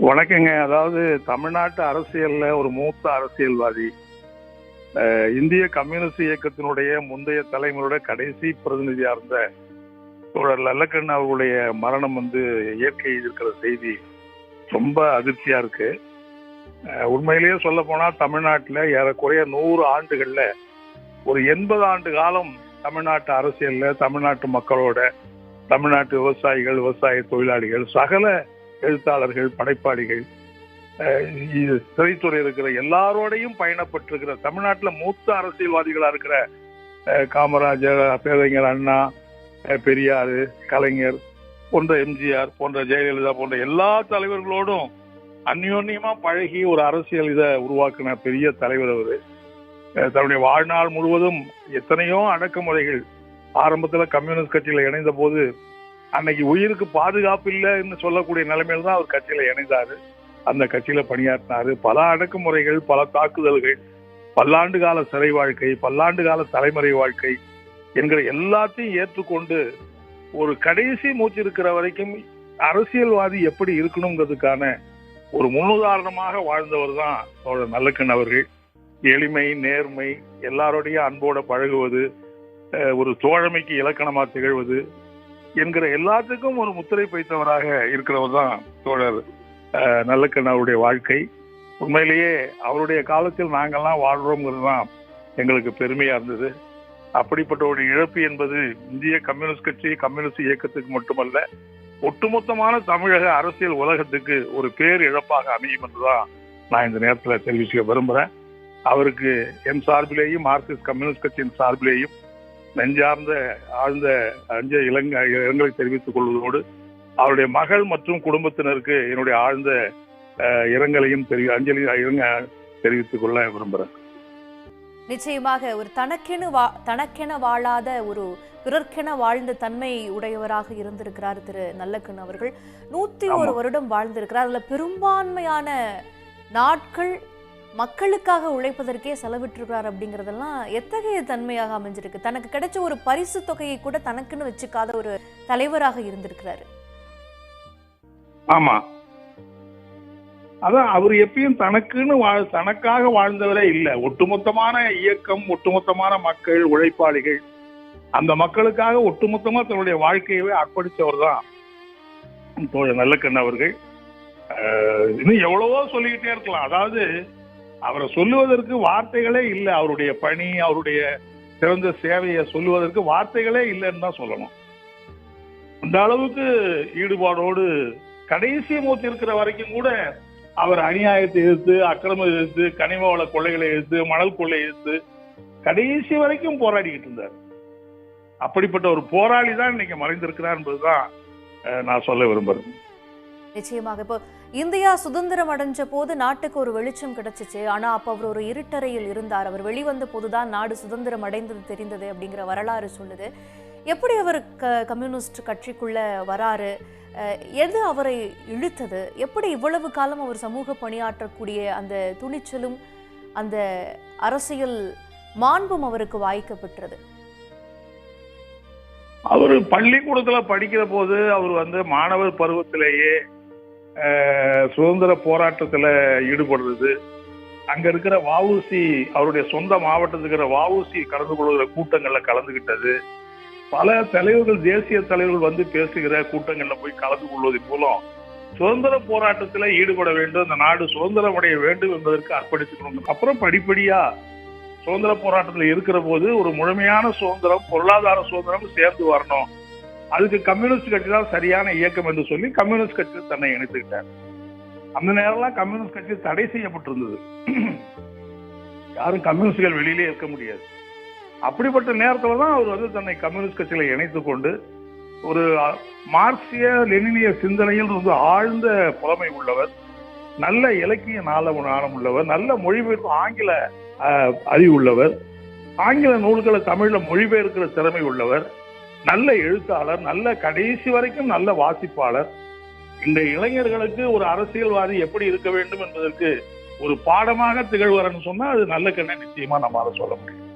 வணக்கங்க. அதாவது தமிழ்நாட்டு அரசியல்ல ஒரு மூத்த அரசியல்வாதி, இந்திய கம்யூனிஸ்ட் இயக்கத்தினுடைய முந்தைய தலைமுறையோட கடைசி பிரதிநிதியா இருந்த தோழர் நல்லக்கண்ணு அவர்களுடைய மரணம் இயற்கை இருக்கிற செய்தி ரொம்ப அதிர்ச்சியா இருக்கு. உண்மையிலேயே சொல்ல போனா தமிழ்நாட்டில் ஏறக்குறைய 100 ஆண்டுகள்ல ஒரு 80 ஆண்டு காலம் தமிழ்நாட்டு அரசியல்ல தமிழ்நாட்டு மக்களோட, தமிழ்நாட்டு விவசாயிகள், விவசாய தொழிலாளிகள், சகல எழுத்தாளர்கள், படைப்பாளிகள், திரைத்துறை இருக்கிற எல்லாரோடையும் பயணப்பட்டிருக்கிற தமிழ்நாட்டில் மூத்த அரசியல்வாதிகளா இருக்கிற காமராஜர், பேரறிஞர் அண்ணா, பெரியார், கலைஞர் போன்ற, எம்ஜிஆர் போன்ற, ஜெயலலிதா போன்ற எல்லா தலைவர்களோடும் அந்யோன்யமா பழகி ஒரு அரசியல் இதை உருவாக்கின பெரிய தலைவர் அவரு. தன்னுடைய வாழ்நாள் முழுவதும் எத்தனையோ அடக்குமுறைகள், ஆரம்பத்துல கம்யூனிஸ்ட் கட்சியில இணைந்த போது அன்னைக்கு உயிருக்கு பாதுகாப்பு இல்லைன்னு சொல்லக்கூடிய நிலைமையில தான் அவர் கட்சியில இணைந்தாரு. அந்த கட்சியில பணியாற்றினாரு. பல அடக்குமுறைகள், பல தாக்குதல்கள், பல்லாண்டு கால சிறை வாழ்க்கை, பல்லாண்டு கால தலைமுறை வாழ்க்கை என்கிற எல்லாத்தையும் ஏற்றுக்கொண்டு ஒரு கடைசி மூச்சு இருக்கிற வரைக்கும் அரசியல்வாதி எப்படி இருக்கணுங்கிறதுக்கான ஒரு முன்னுதாரணமாக வாழ்ந்தவர் தான் தோழர் நல்லக்கண்ணு அவர்கள். எளிமை, நேர்மை, எல்லாரோடையும் அன்போட பழகுவது, ஒரு தோழமைக்கு இலக்கணமா திகழ்வது என்கிற எல்லாத்துக்கும் ஒரு முத்திரை பைத்தவராக இருக்கிறவர் தான் தோழர் நல்லக்கண்ணு அவருடைய வாழ்க்கை. உண்மையிலேயே அவருடைய காலத்தில் நாங்கள்லாம் வாழ்றோங்கிறது தான் எங்களுக்கு பெருமையா இருந்தது. அப்படிப்பட்ட ஒரு இழப்பு என்பது இந்திய கம்யூனிஸ்ட் கட்சி, கம்யூனிஸ்ட் இயக்கத்துக்கு மட்டுமல்ல, ஒட்டுமொத்தமான தமிழக அரசியல் உலகத்துக்கு ஒரு பேர் இழப்பாக அமையும் என்றுதான் நான் இந்த நேரத்தில் தெரிவிக்க விரும்புகிறேன். அவருக்கு என் சார்பிலேயும் மார்க்சிஸ்ட் கம்யூனிஸ்ட் கட்சியின் சார்பிலேயும் நெஞ்சார்ந்த ஆழ்ந்த இரங்கலை தெரிவித்துக் கொள்வதோடு அவருடைய மகள் மற்றும் குடும்பத்தினருக்கு என்னுடைய ஆழ்ந்த இரங்கலையும் தெரிவித்துக் கொள்ள விரும்புகிறேன். நிச்சயமாக ஒரு தனக்கென வாழாத, ஒரு பிறர்க்கென வாழ்ந்த தன்மை உடையவராக இருந்திருக்கிறார் திரு நல்லக்கண்ணு அவர்கள். 101 வருடம் வாழ்ந்திருக்கிறார். அதுல பெரும்பான்மையான நாட்கள் மக்களுக்காக உழைப்பதற்கே செலவிட்டிருக்கிறார். அப்படிங்கறதெல்லாம் எத்தகைய தன்மையாக அமைஞ்சிருக்கு. தனக்கு கிடைச்ச ஒரு பரிசு தொகையை கூட தனக்குன்னு வச்சுக்காத ஒரு தலைவராக இருந்திருக்கிறாரு. ஆமா, அதான் அவர் எப்பயும் தனக்காக வாழ்ந்தவரே இல்லை. ஒட்டுமொத்தமான இயக்கம், ஒட்டுமொத்தமான மக்கள், உழைப்பாளிகள், அந்த மக்களுக்காக ஒட்டுமொத்தமா தன்னுடைய வாழ்க்கையவே அர்ப்பணித்தவர் தான் தோழர் நல்லக்கண்ணு அவர்கள். இன்னும் எவ்வளவோ சொல்லிக்கிட்டே இருக்கலாம். அதாவது அவரை சொல்லுவதற்கு வார்த்தைகளே இல்லை. அவருடைய பணி, அவருடைய சிறந்த சேவையை சொல்லுவதற்கு வார்த்தைகளே இல்லைன்னு தான் சொல்லணும். அந்த அளவுக்கு ஈடுபாடோடு கடைசி மூச்சு இருக்கிற வரைக்கும் கூட அவர் அநியாயத்தை எதிர்த்து, அக்கிரமம் எதிர்த்து, கனிம வள கொள்ளைகளை எதிர்த்து, மணல் கொள்ளை எதிர்த்து கடைசி வரைக்கும் போராடிக்கிட்டு இருந்தார். அப்படிப்பட்ட ஒரு போராளி தான் இன்னைக்கு மறைந்திருக்கிறார் என்பதுதான் நான் சொல்ல விரும்புறேன். நிச்சயமாக இப்போ இந்தியா சுதந்திரம் அடைஞ்ச போது நாட்டுக்கு ஒரு வெளிச்சம் கிடைச்சிச்சு. ஆனா அப்ப அவர் ஒரு இருட்டறையில் இருந்தார். அவர் வெளிவந்த போதுதான் நாடு சுதந்திரம் அடைந்தது தெரிந்தது அப்படிங்கிற வரலாறு சொல்லுது. எப்படி அவர் கம்யூனிஸ்ட் கட்சிக்குள்ள வராரு? எது அவரை இழுத்தது? எப்படி இவ்வளவு காலம் அவர் சமூக பணியாற்றக்கூடிய அந்த துணிச்சலும் அந்த அரசியல் மாண்பும் அவருக்கு வாய்க்கப்பட்டது? அவர் பள்ளிக்கூடத்துல படிக்கிற போது அவர் மாணவர் பருவத்திலேயே சுதந்திர போராட்டத்துல ஈடுபடுறது, அங்க இருக்கிற வஉசி, அவருடைய சொந்த மாவட்டத்துக்கு இருக்கிற வஉசி கலந்து கொள்கிற கூட்டங்கள்ல கலந்துகிட்டது, பல தலைவர்கள், தேசிய தலைவர்கள் பேசுகிற கூட்டங்கள்ல போய் கலந்து கொள்வதன் மூலம் சுதந்திர போராட்டத்துல ஈடுபட வேண்டும், இந்த நாடு சுதந்திரம் அடைய வேண்டும் என்பதற்கு அர்ப்பணிச்சுக்கணும். அப்புறம் படிப்படியா சுதந்திர போராட்டத்தில் இருக்கிற போது ஒரு முழுமையான சுதந்திரம், பொருளாதார சுதந்திரம் சேர்ந்து வரணும், அதுக்கு கம்யூனிஸ்ட் கட்சி தான் சரியான இயக்கம் என்று சொல்லி கம்யூனிஸ்ட் கட்சி தன்னை இணைத்துக்கிட்டார். அந்த நேரம்லாம் கம்யூனிஸ்ட் கட்சி தடை செய்யப்பட்டிருந்தது. யாரும் கம்யூனிஸ்டுகள் வெளியிலே இருக்க முடியாது. அப்படிப்பட்ட நேரத்துல தான் அவர் தன்னை கம்யூனிஸ்ட் கட்சியில இணைத்துக் கொண்டு ஒரு மார்க்சிய லெனினிய சிந்தனையில் ஆழ்ந்த புலமை உள்ளவர், நல்ல இலக்கிய நாணம் உள்ளவர், நல்ல மொழிபெயர்ப்பு ஆங்கில அறிவு உள்ளவர், ஆங்கில நூல்களை தமிழ்ல மொழிபெயர்க்கிற திறமை உள்ளவர், நல்ல எழுத்தாளர், நல்ல கடைசி வரைக்கும் நல்ல வாசிப்பாளர். இந்த இளைஞர்களுக்கு ஒரு அரசியல்வாதி எப்படி இருக்க வேண்டும் என்பதற்கு ஒரு பாடமாக திகழ்வார்னு சொன்னா அது நல்லக்கண்ணை நிச்சயமா நம்மால சொல்ல முடியும்.